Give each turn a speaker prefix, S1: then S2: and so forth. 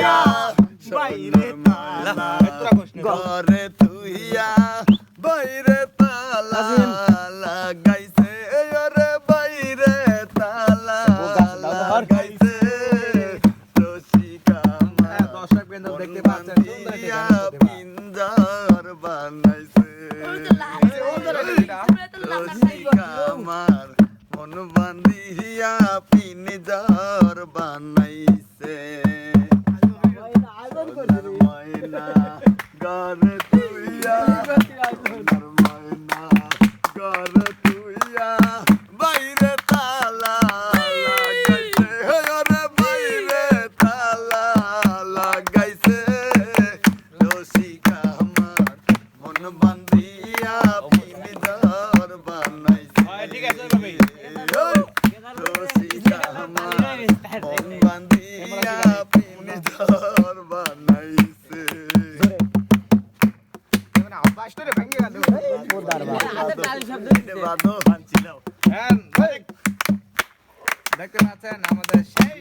S1: তুইয়া বাইরে তালা ঘরে তুইয়া বাইরে তালা লাগাইছে ওরে বাইরে তালা লাগাইছে রসিকা আমার
S2: দর্শক বিন্দু দেখতে পাচ্ছেন
S1: পিঞ্জার বানাইছে রসিকা আমার মন বান্ধিয়া পিঞ্জার বানাইছে ময়না ঘরে তুইয়া ময়না ঘরে তুইয়া বাইরে তালা লাগাইছে ওরে বাইরে তালা লাগাইছে রসিকা আমার মন বান্ধিয়া পিঞ্জার বানাইছে
S2: ঠিক আছে ভাই
S1: রসিকা আমার মন বান্ধিয়া পিঞ্জার বানাইছে
S2: বাস্টরে ভেঙে গেল
S1: বাদো
S2: দেখতে পাচ্ছেন আমাদের সেই